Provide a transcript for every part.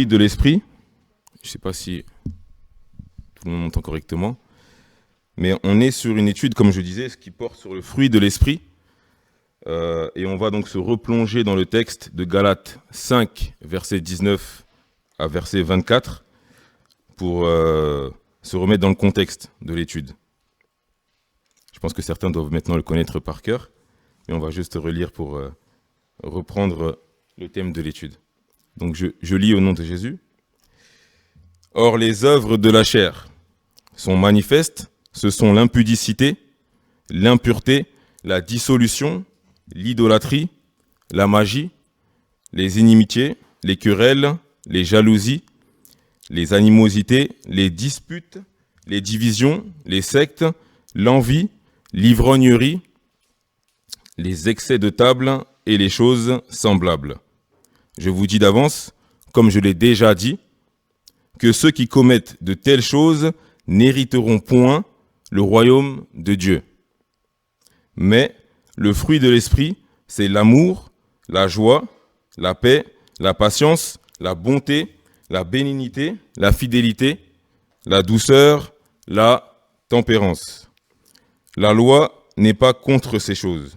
fruit de l'esprit. Je ne sais pas si tout le monde m'entend correctement. Mais on est sur une étude, comme je disais, qui porte sur le fruit de l'esprit. Et on va donc se replonger dans le texte de Galates 5, verset 19 à verset 24, pour se remettre dans le contexte de l'étude. Je pense que certains doivent maintenant le connaître par cœur, mais on va juste relire pour reprendre le thème de l'étude. Donc je lis au nom de Jésus. « Or les œuvres de la chair sont manifestes, ce sont l'impudicité, l'impureté, la dissolution, l'idolâtrie, la magie, les inimitiés, les querelles, les jalousies, les animosités, les disputes, les divisions, les sectes, l'envie, l'ivrognerie, les excès de table et les choses semblables. Je vous dis d'avance, comme je l'ai déjà dit, que ceux qui commettent de telles choses n'hériteront point le royaume de Dieu. Mais le fruit de l'esprit, c'est l'amour, la joie, la paix, la patience, la bonté, la bénignité, la fidélité, la douceur, la tempérance. La loi n'est pas contre ces choses.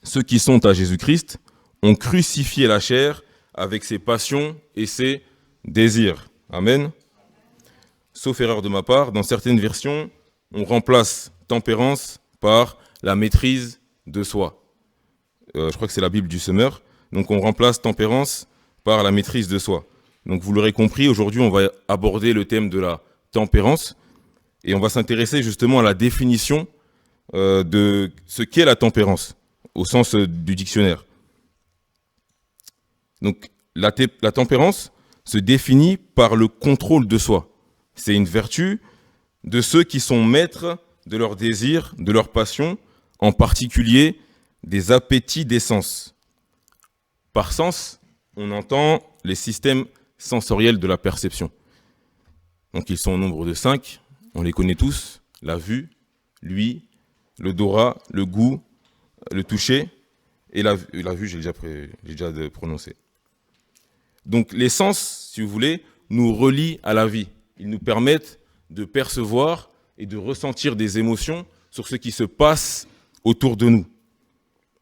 Ceux qui sont à Jésus-Christ ont crucifié la chair avec ses passions et ses désirs. Amen. Sauf erreur de ma part, dans certaines versions, on remplace tempérance par la maîtrise de soi. Je crois que c'est la Bible du Semeur. Donc on remplace tempérance par la maîtrise de soi. Donc vous l'aurez compris, aujourd'hui on va aborder le thème de la tempérance et on va s'intéresser justement à la définition de ce qu'est la tempérance, au sens du dictionnaire. Donc la tempérance se définit par le contrôle de soi. C'est une vertu de ceux qui sont maîtres de leurs désirs, de leurs passions, en particulier des appétits des sens. Par sens, on entend les systèmes sensoriels de la perception. Donc ils sont au nombre de 5, on les connaît tous, la vue, l'ouïe, l'odorat, le goût, le toucher, et la vue, j'ai déjà prononcé. Donc les sens, si vous voulez, nous relient à la vie. Ils nous permettent de percevoir et de ressentir des émotions sur ce qui se passe autour de nous.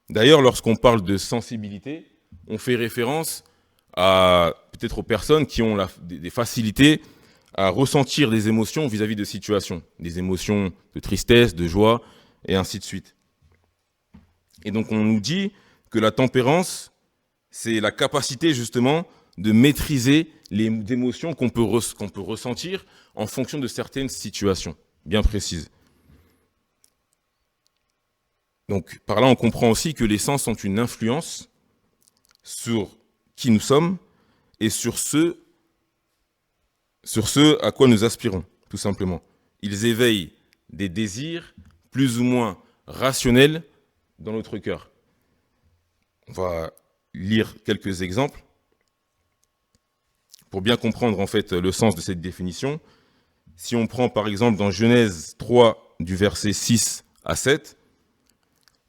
D'ailleurs, lorsqu'on parle de sensibilité, on fait référence peut-être aux personnes qui ont des facilités à ressentir des émotions vis-à-vis de situations, des émotions de tristesse, de joie, et ainsi de suite. Et donc on nous dit que la tempérance, c'est la capacité justement de maîtriser les émotions qu'on peut ressentir en fonction de certaines situations bien précises. Donc par là, on comprend aussi que les sens ont une influence sur qui nous sommes et sur ce à quoi nous aspirons, tout simplement. Ils éveillent des désirs plus ou moins rationnels dans notre cœur. On va lire quelques exemples pour bien comprendre en fait le sens de cette définition. Si on prend par exemple dans Genèse 3 du verset 6 à 7,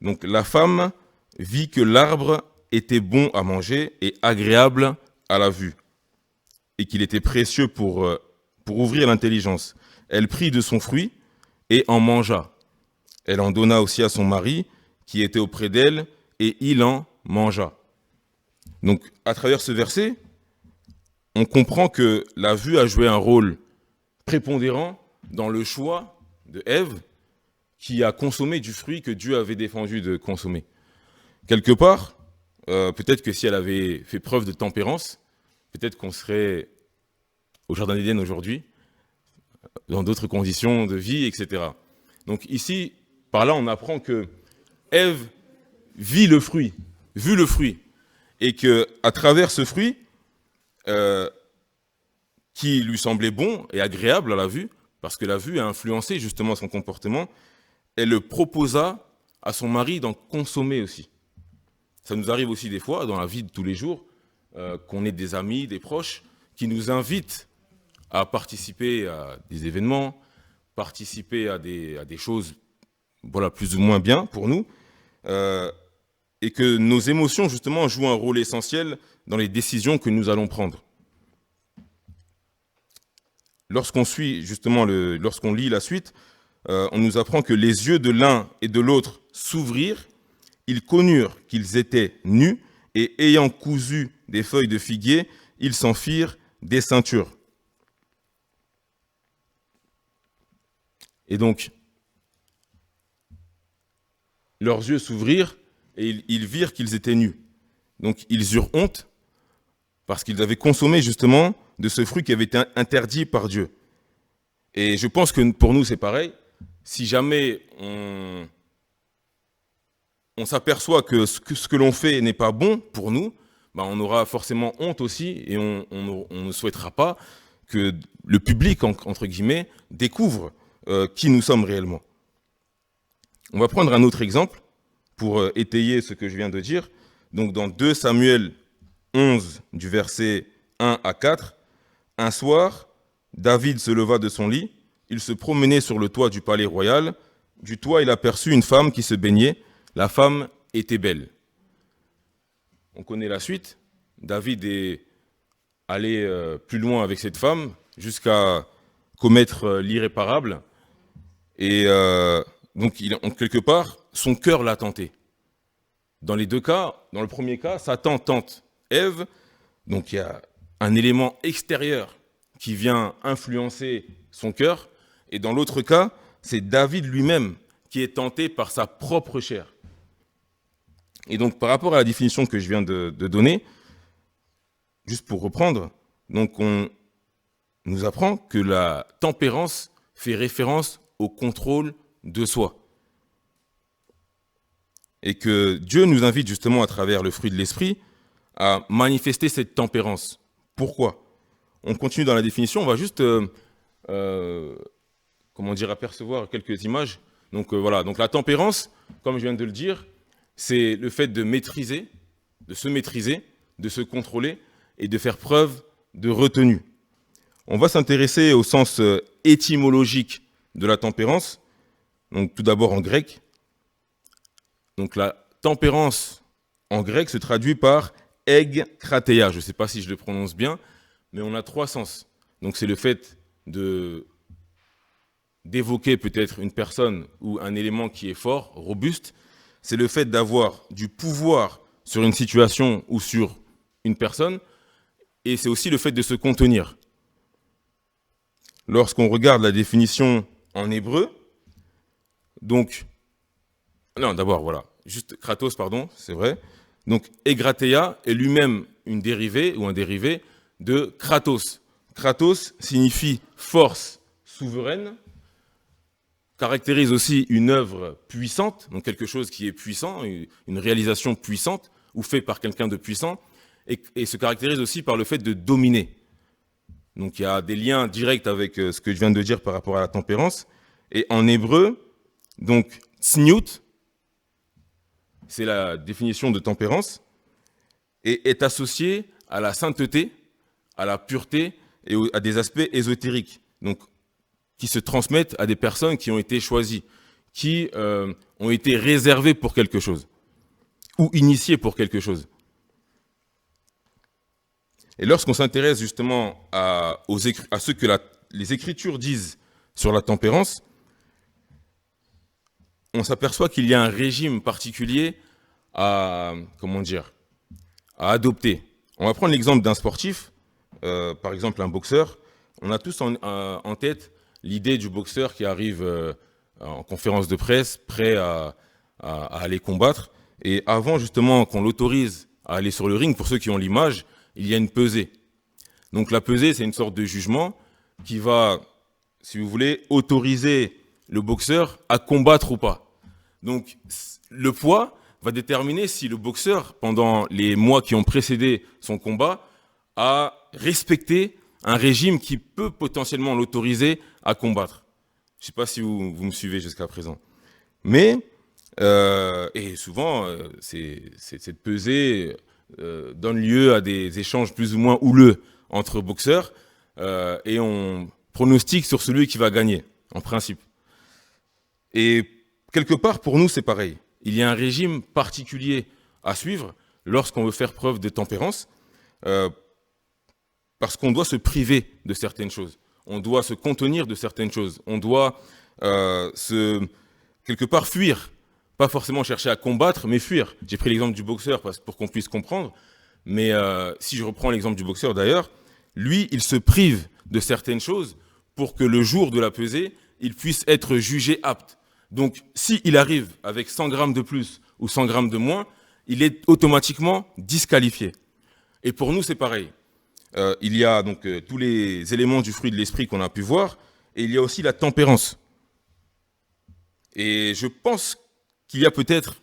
donc la femme vit que l'arbre était bon à manger et agréable à la vue, et qu'il était précieux pour ouvrir l'intelligence. Elle prit de son fruit et en mangea. Elle en donna aussi à son mari qui était auprès d'elle, et il en mangea. Donc à travers ce verset, on comprend que la vue a joué un rôle prépondérant dans le choix de Ève, qui a consommé du fruit que Dieu avait défendu de consommer. Quelque part, peut-être que si elle avait fait preuve de tempérance, peut-être qu'on serait au Jardin d'Éden aujourd'hui, dans d'autres conditions de vie, etc. Donc ici, par là, on apprend que Ève vit le fruit, et que à travers ce fruit, qui lui semblait bon et agréable à la vue, parce que la vue a influencé justement son comportement, elle le proposa à son mari d'en consommer aussi. Ça nous arrive aussi des fois, dans la vie de tous les jours, qu'on ait des amis, des proches, qui nous invitent à participer à des événements, participer à des choses plus ou moins bien pour nous, et que nos émotions, justement, jouent un rôle essentiel dans les décisions que nous allons prendre. lorsqu'on suit justement, lorsqu'on lit la suite, on nous apprend que les yeux de l'un et de l'autre s'ouvrirent, ils connurent qu'ils étaient nus, et ayant cousu des feuilles de figuier, ils s'en firent des ceintures. Et donc, leurs yeux s'ouvrirent et ils virent qu'ils étaient nus. Donc, ils eurent honte parce qu'ils avaient consommé justement de ce fruit qui avait été interdit par Dieu. Et je pense que pour nous, c'est pareil. Si jamais on s'aperçoit que ce que l'on fait n'est pas bon pour nous, on aura forcément honte aussi et on ne souhaitera pas que le public, entre guillemets, découvre qui nous sommes réellement. On va prendre un autre exemple pour étayer ce que je viens de dire. Donc dans 2 Samuel 11, du verset 1 à 4, un soir, David se leva de son lit, il se promenait sur le toit du palais royal. Du toit, il aperçut une femme qui se baignait. La femme était belle. On connaît la suite. David est allé plus loin avec cette femme jusqu'à commettre l'irréparable. Et donc, quelque part, son cœur l'a tenté. Dans les deux cas, dans le premier cas, Satan tente Ève. Donc, il y a un élément extérieur qui vient influencer son cœur. Et dans l'autre cas, c'est David lui-même qui est tenté par sa propre chair. Et donc, par rapport à la définition que je viens de donner, juste pour reprendre, donc on nous apprend que la tempérance fait référence au contrôle de soi. Et que Dieu nous invite justement à travers le fruit de l'esprit à manifester cette tempérance. Pourquoi ? On continue dans la définition, on va juste apercevoir quelques images. Donc voilà, donc la tempérance, comme je viens de le dire, c'est le fait de maîtriser, de se contrôler et de faire preuve de retenue. On va s'intéresser au sens étymologique de la tempérance. Donc tout d'abord en grec. Donc la tempérance en grec se traduit par egkrateia. Je ne sais pas si je le prononce bien, mais on a 3 sens. Donc c'est le fait d'évoquer peut-être une personne ou un élément qui est fort, robuste. C'est le fait d'avoir du pouvoir sur une situation ou sur une personne. Et c'est aussi le fait de se contenir. Lorsqu'on regarde la définition en hébreu, donc, non, d'abord, voilà, juste kratos, pardon, c'est vrai. Donc, egrateia est lui-même une dérivée ou un dérivé de kratos. Kratos signifie force souveraine, caractérise aussi une œuvre puissante, donc quelque chose qui est puissant, une réalisation puissante, ou fait par quelqu'un de puissant, et se caractérise aussi par le fait de dominer. Donc il y a des liens directs avec ce que je viens de dire par rapport à la tempérance. Et en hébreu, donc tsniout, c'est la définition de tempérance, et est associé à la sainteté, à la pureté et à des aspects ésotériques, donc qui se transmettent à des personnes qui ont été choisies, qui ont été réservées pour quelque chose, ou initiées pour quelque chose. Et lorsqu'on s'intéresse justement à ce que les Écritures disent sur la tempérance, on s'aperçoit qu'il y a un régime particulier à adopter. On va prendre l'exemple d'un sportif, par exemple un boxeur. On a tous en tête l'idée du boxeur qui arrive en conférence de presse, prêt à aller combattre. Et avant justement qu'on l'autorise à aller sur le ring, pour ceux qui ont l'image, il y a une pesée. Donc la pesée, c'est une sorte de jugement qui va, si vous voulez, autoriser le boxeur à combattre ou pas. Donc le poids va déterminer si le boxeur, pendant les mois qui ont précédé son combat, a respecté un régime qui peut potentiellement l'autoriser à combattre. Je ne sais pas si vous me suivez jusqu'à présent. Mais, et souvent, cette pesée donne lieu à des échanges plus ou moins houleux entre boxeurs, et on pronostique sur celui qui va gagner, en principe. Et quelque part, pour nous, c'est pareil. Il y a un régime particulier à suivre lorsqu'on veut faire preuve de tempérance, parce qu'on doit se priver de certaines choses. On doit se contenir de certaines choses. On doit quelque part fuir. Pas forcément chercher à combattre, mais fuir. J'ai pris l'exemple du boxeur pour qu'on puisse comprendre. Mais si je reprends l'exemple du boxeur d'ailleurs, lui, il se prive de certaines choses pour que le jour de la pesée, il puisse être jugé apte. Donc, s'il arrive avec 100 grammes de plus ou 100 grammes de moins, il est automatiquement disqualifié. Et pour nous, c'est pareil. Il y a donc tous les éléments du fruit de l'esprit qu'on a pu voir, et il y a aussi la tempérance. Et je pense qu'il y a peut-être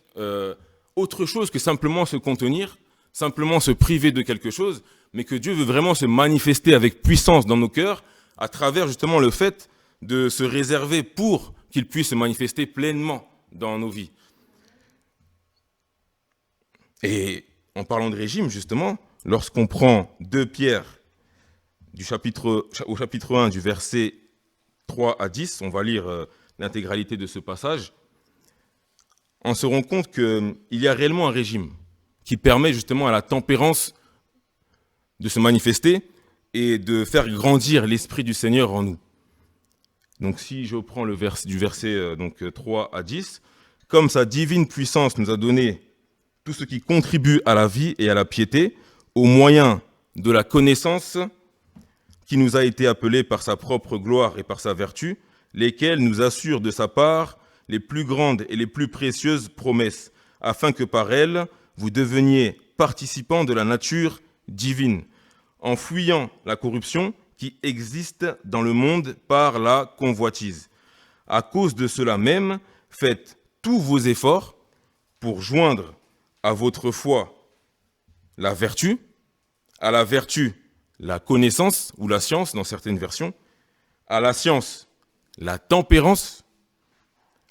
autre chose que simplement se contenir, simplement se priver de quelque chose, mais que Dieu veut vraiment se manifester avec puissance dans nos cœurs à travers justement le fait de se réserver pour qu'il puisse se manifester pleinement dans nos vies. Et en parlant de régime, justement, lorsqu'on prend 2 Pierre au chapitre 1 du verset 3 à 10, on va lire l'intégralité de ce passage, on se rend compte qu'il y a réellement un régime qui permet justement à la tempérance de se manifester et de faire grandir l'Esprit du Seigneur en nous. Donc si je prends le verset 3 à 10, comme sa divine puissance nous a donné tout ce qui contribue à la vie et à la piété, au moyen de la connaissance qui nous a été appelée par sa propre gloire et par sa vertu, lesquelles nous assurent de sa part les plus grandes et les plus précieuses promesses, afin que par elles, vous deveniez participants de la nature divine, en fuyant la corruption qui existe dans le monde par la convoitise. À cause de cela même, faites tous vos efforts pour joindre à votre foi la vertu, à la vertu la connaissance ou la science dans certaines versions, à la science la tempérance,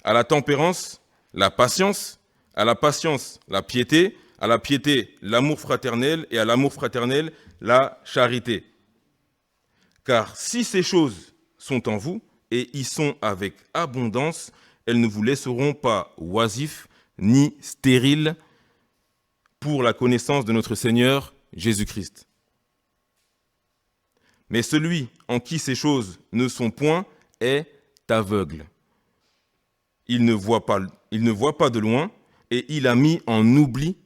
à la tempérance la patience, à la patience la piété, à la piété l'amour fraternel et à l'amour fraternel la charité. Car si ces choses sont en vous et y sont avec abondance, elles ne vous laisseront pas oisifs ni stériles pour la connaissance de notre Seigneur Jésus-Christ. Mais celui en qui ces choses ne sont point est aveugle. Il ne voit pas de loin et il a mis en oubli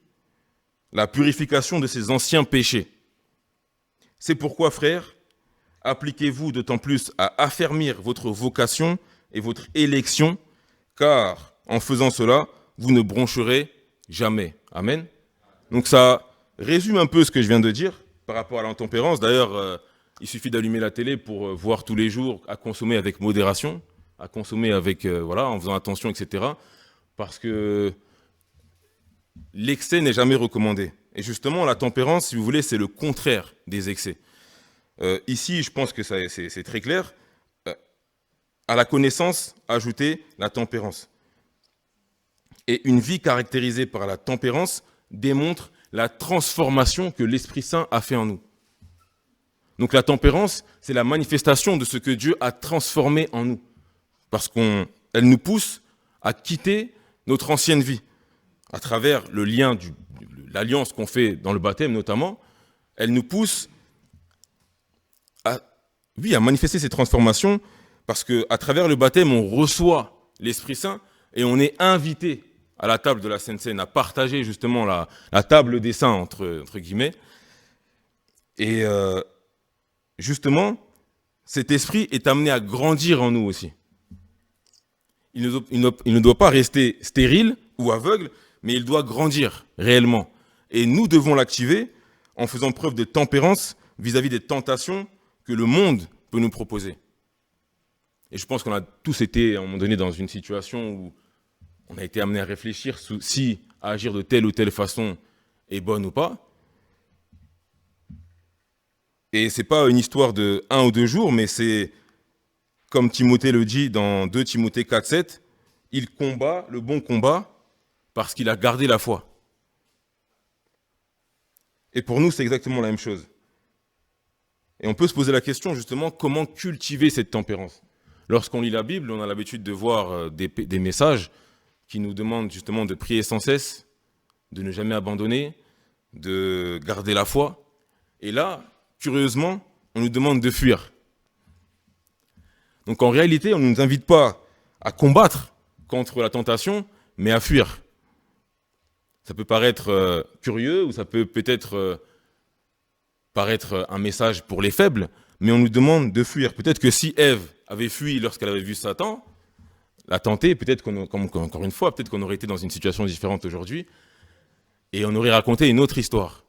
la purification de ses anciens péchés. C'est pourquoi, frères, appliquez-vous d'autant plus à affermir votre vocation et votre élection, car en faisant cela, vous ne broncherez jamais. Amen. Donc ça résume un peu ce que je viens de dire par rapport à l'intempérance. D'ailleurs, il suffit d'allumer la télé pour voir tous les jours à consommer avec modération, à consommer avec en faisant attention, etc. Parce que l'excès n'est jamais recommandé. Et justement, la tempérance, si vous voulez, c'est le contraire des excès. Ici, je pense que c'est très clair. À la connaissance, ajoutez la tempérance. Et une vie caractérisée par la tempérance démontre la transformation que l'Esprit Saint a fait en nous. Donc la tempérance, c'est la manifestation de ce que Dieu a transformé en nous. Parce qu'elle nous pousse à quitter notre ancienne vie. À travers le lien, l'alliance qu'on fait dans le baptême notamment, elle nous pousse à manifester ces transformations parce qu'à travers le baptême, on reçoit l'Esprit Saint et on est invité à la table de la Sainte Seine à partager justement la table des saints, entre guillemets. Et justement, cet esprit est amené à grandir en nous aussi. Il ne doit pas rester stérile ou aveugle, mais il doit grandir réellement. Et nous devons l'activer en faisant preuve de tempérance vis-à-vis des tentations que le monde peut nous proposer. Et je pense qu'on a tous été, à un moment donné, dans une situation où on a été amené à réfléchir si agir de telle ou telle façon est bonne ou pas. Et ce n'est pas une histoire de 1 ou 2 jours, mais c'est, comme Timothée le dit dans 2 Timothée 4,7, il combat le bon combat parce qu'il a gardé la foi. Et pour nous, c'est exactement la même chose. Et on peut se poser la question, justement, comment cultiver cette tempérance ? Lorsqu'on lit la Bible, on a l'habitude de voir des messages qui nous demandent justement de prier sans cesse, de ne jamais abandonner, de garder la foi. Et là, curieusement, on nous demande de fuir. Donc en réalité, on ne nous invite pas à combattre contre la tentation, mais à fuir. Ça peut paraître curieux ou ça peut peut-être paraître un message pour les faibles, mais on nous demande de fuir. Peut-être que si Ève avait fui lorsqu'elle avait vu Satan, l'a tenté, peut-être encore une fois, peut-être qu'on aurait été dans une situation différente aujourd'hui et on aurait raconté une autre histoire.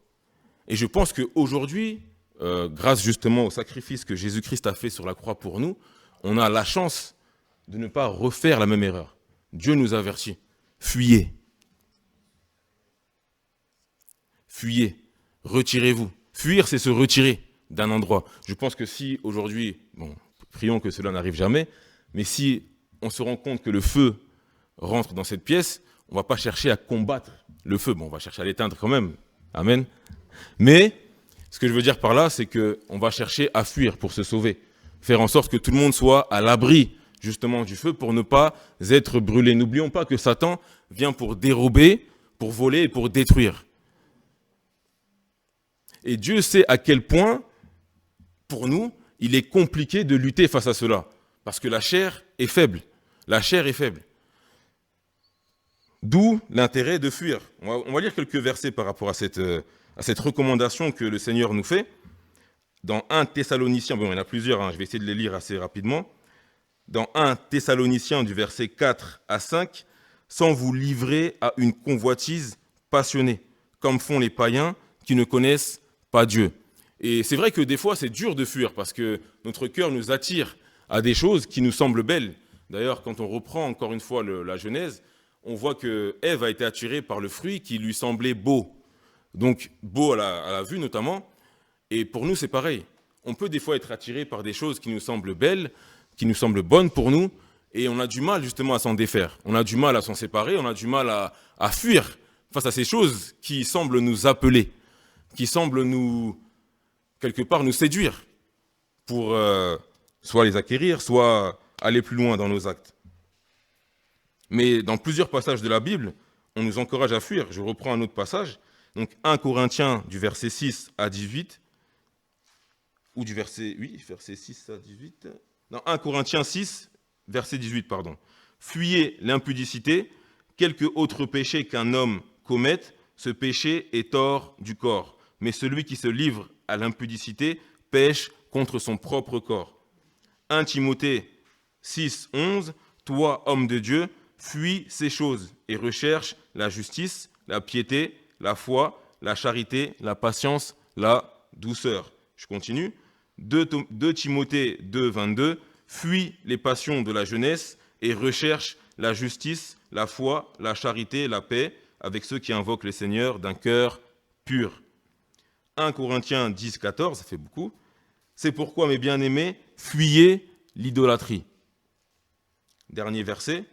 Et je pense qu'aujourd'hui, grâce justement au sacrifice que Jésus-Christ a fait sur la croix pour nous, on a la chance de ne pas refaire la même erreur. Dieu nous avertit. Fuyez. Fuyez. Retirez-vous. Fuir, c'est se retirer d'un endroit. Je pense que si aujourd'hui, prions que cela n'arrive jamais, mais si on se rend compte que le feu rentre dans cette pièce, on ne va pas chercher à combattre le feu. On va chercher à l'éteindre quand même. Amen. Mais ce que je veux dire par là, c'est qu'on va chercher à fuir pour se sauver. Faire en sorte que tout le monde soit à l'abri justement du feu pour ne pas être brûlé. N'oublions pas que Satan vient pour dérober, pour voler et pour détruire. Et Dieu sait à quel point, pour nous, il est compliqué de lutter face à cela. Parce que la chair est faible. La chair est faible. D'où l'intérêt de fuir. On va lire quelques versets par rapport à cette recommandation que le Seigneur nous fait. Dans 1 Thessaloniciens, il y en a plusieurs, je vais essayer de les lire assez rapidement. Dans 1 Thessaloniciens du verset 4 à 5, sans vous livrer à une convoitise passionnée, comme font les païens qui ne connaissent pas Dieu. Et c'est vrai que des fois, c'est dur de fuir parce que notre cœur nous attire à des choses qui nous semblent belles. D'ailleurs, quand on reprend encore une fois la Genèse, on voit que Ève a été attirée par le fruit qui lui semblait beau. Donc, beau à la vue notamment. Et pour nous, c'est pareil. On peut des fois être attiré par des choses qui nous semblent belles, qui nous semblent bonnes pour nous, et on a du mal justement à s'en défaire. On a du mal à s'en séparer, on a du mal à fuir face à ces choses qui semblent nous appeler, qui semblent quelque part nous séduire pour soit les acquérir, soit aller plus loin dans nos actes. Mais dans plusieurs passages de la Bible, on nous encourage à fuir. Je reprends un autre passage, donc 1 Corinthiens du verset 6 à 18, ou du verset 6 à 18, non, 1 Corinthiens 6, verset 18, pardon. Fuyez l'impudicité, quelque autre péché qu'un homme commette, ce péché est hors du corps. Mais celui qui se livre à l'impudicité pêche contre son propre corps. 1 Timothée 6, 11, toi, homme de Dieu, fuis ces choses et recherche la justice, la piété, la foi, la charité, la patience, la douceur. Je continue. 2 Timothée 2, 22, fuis les passions de la jeunesse et recherche la justice, la foi, la charité, la paix avec ceux qui invoquent le Seigneur d'un cœur pur. 1 Corinthiens 10, 14, ça fait beaucoup. C'est pourquoi, mes bien-aimés, fuyez l'idolâtrie. Dernier verset,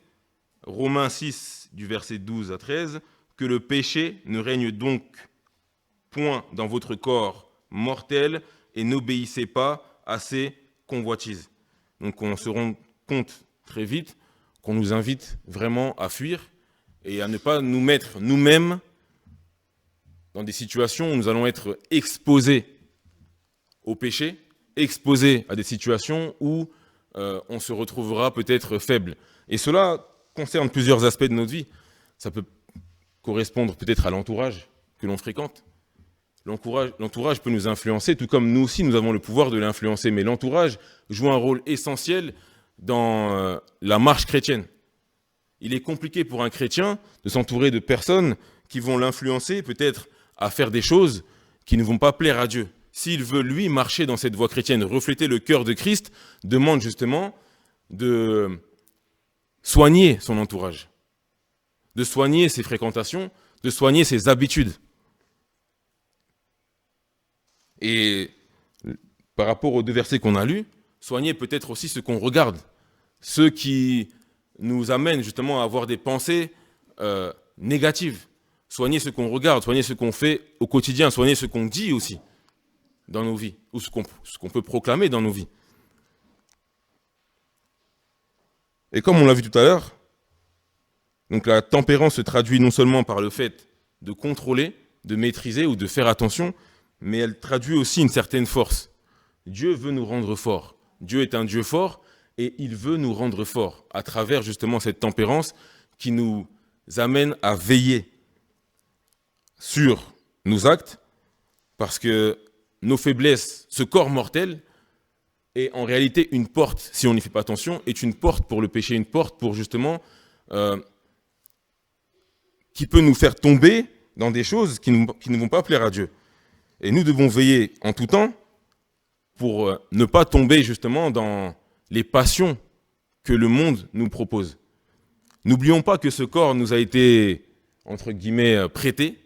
Romains 6, du verset 12 à 13, que le péché ne règne donc point dans votre corps mortel et n'obéissez pas à ces convoitises. Donc on se rend compte très vite qu'on nous invite vraiment à fuir et à ne pas nous mettre nous-mêmes dans des situations où nous allons être exposés au péché, exposés à des situations où on se retrouvera peut-être faible. Et cela concerne plusieurs aspects de notre vie. Ça peut correspondre peut-être à l'entourage que l'on fréquente. L'entourage peut nous influencer, tout comme nous aussi, nous avons le pouvoir de l'influencer. Mais l'entourage joue un rôle essentiel dans la marche chrétienne. Il est compliqué pour un chrétien de s'entourer de personnes qui vont l'influencer peut-être à faire des choses qui ne vont pas plaire à Dieu. S'il veut, lui, marcher dans cette voie chrétienne, refléter le cœur de Christ, demande justement de soigner son entourage, de soigner ses fréquentations, de soigner ses habitudes. Et par rapport aux 2 versets qu'on a lus, soigner peut-être aussi ce qu'on regarde, ceux qui nous amènent justement à avoir des pensées négatives. Soigner ce qu'on regarde, soigner ce qu'on fait au quotidien, soigner ce qu'on dit aussi dans nos vies, ou ce qu'on peut proclamer dans nos vies. Et comme on l'a vu tout à l'heure, donc la tempérance se traduit non seulement par le fait de contrôler, de maîtriser ou de faire attention, mais elle traduit aussi une certaine force. Dieu veut nous rendre forts. Dieu est un Dieu fort et il veut nous rendre forts à travers justement cette tempérance qui nous amène à veiller sur nos actes, parce que nos faiblesses, ce corps mortel, est en réalité une porte, si on n'y fait pas attention, est une porte pour le péché, une porte pour justement qui peut nous faire tomber dans des choses qui ne vont pas plaire à Dieu. Et nous devons veiller en tout temps pour ne pas tomber justement dans les passions que le monde nous propose. N'oublions pas que ce corps nous a été, entre guillemets, prêté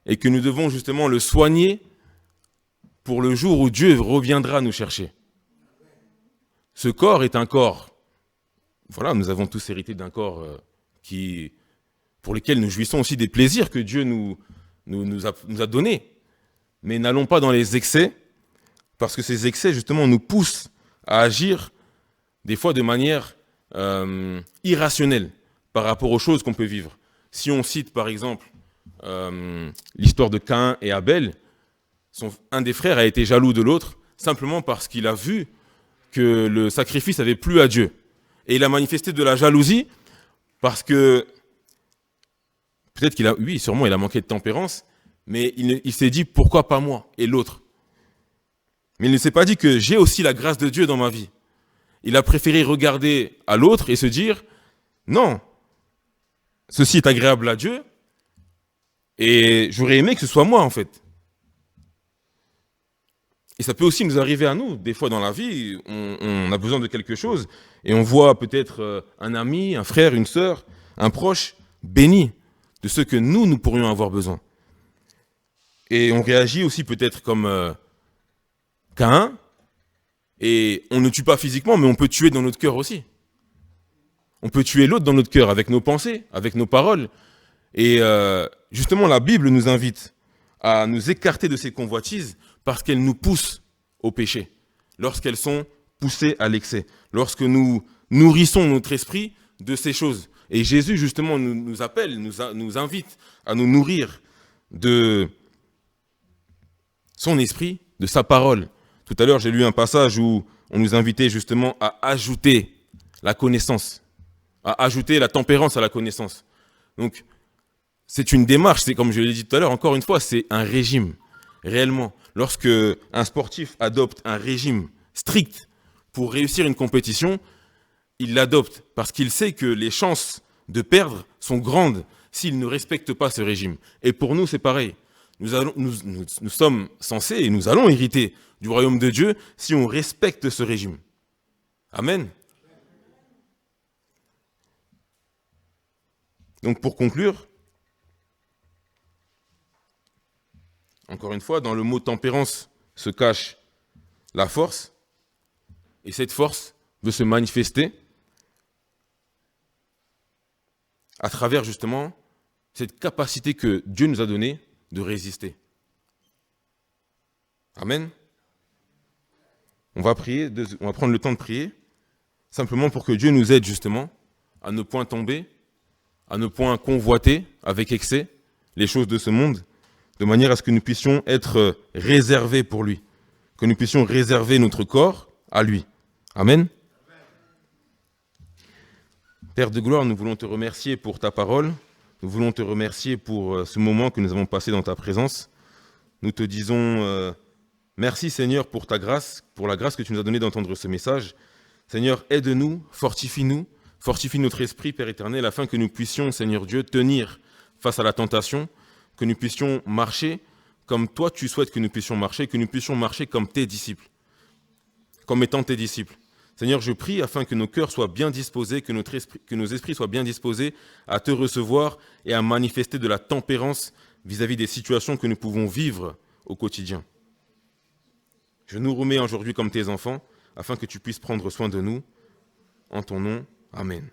et que nous devons justement le soigner pour le jour où Dieu reviendra nous chercher. Ce corps est un corps, voilà, nous avons tous hérité d'un corps pour lequel nous jouissons aussi des plaisirs que Dieu nous a donnés. Mais n'allons pas dans les excès, parce que ces excès, justement, nous poussent à agir des fois de manière irrationnelle par rapport aux choses qu'on peut vivre. Si on cite, par exemple, l'histoire de Caïn et Abel, un des frères a été jaloux de l'autre, simplement parce qu'il a vu que le sacrifice avait plu à Dieu. Et il a manifesté de la jalousie, parce que, peut-être sûrement il a manqué de tempérance, mais il s'est dit, pourquoi pas moi et l'autre? Mais il ne s'est pas dit que j'ai aussi la grâce de Dieu dans ma vie. Il a préféré regarder à l'autre et se dire, non, ceci est agréable à Dieu, et j'aurais aimé que ce soit moi, en fait. Et ça peut aussi nous arriver à nous. Des fois dans la vie, on a besoin de quelque chose, et on voit peut-être un ami, un frère, une sœur, un proche, béni de ce que nous pourrions avoir besoin. Et on réagit aussi peut-être comme Caïn, et on ne tue pas physiquement, mais on peut tuer dans notre cœur aussi. On peut tuer l'autre dans notre cœur avec nos pensées, avec nos paroles. Et justement, la Bible nous invite à nous écarter de ces convoitises parce qu'elles nous poussent au péché, lorsqu'elles sont poussées à l'excès, lorsque nous nourrissons notre esprit de ces choses. Et Jésus, justement, nous appelle, nous invite à nous nourrir de son esprit, de sa parole. Tout à l'heure, j'ai lu un passage où on nous invitait justement à ajouter la connaissance, à ajouter la tempérance à la connaissance. Donc, c'est une démarche, c'est comme je l'ai dit tout à l'heure, encore une fois, c'est un régime, réellement. Lorsque un sportif adopte un régime strict pour réussir une compétition, il l'adopte parce qu'il sait que les chances de perdre sont grandes s'il ne respecte pas ce régime. Et pour nous, c'est pareil. Nous sommes censés et nous allons hériter du royaume de Dieu si on respecte ce régime. Amen. Donc pour conclure, encore une fois, dans le mot tempérance se cache la force, et cette force veut se manifester à travers justement cette capacité que Dieu nous a donnée de résister. Amen. On va prier, on va prendre le temps de prier, simplement pour que Dieu nous aide justement à ne point tomber, à ne point convoiter avec excès les choses de ce monde, de manière à ce que nous puissions être réservés pour lui, que nous puissions réserver notre corps à lui. Amen. Père de gloire, nous voulons te remercier pour ta parole, nous voulons te remercier pour ce moment que nous avons passé dans ta présence. Nous te disons merci Seigneur pour ta grâce, pour la grâce que tu nous as donnée d'entendre ce message. Seigneur, aide-nous, fortifie notre esprit, Père éternel, afin que nous puissions, Seigneur Dieu, tenir face à la tentation, que nous puissions marcher comme toi tu souhaites que nous puissions marcher comme tes disciples, comme étant tes disciples. Seigneur, je prie afin que nos cœurs soient bien disposés, que nos esprits soient bien disposés à te recevoir et à manifester de la tempérance vis-à-vis des situations que nous pouvons vivre au quotidien. Je nous remets aujourd'hui comme tes enfants, afin que tu puisses prendre soin de nous. En ton nom, Amen.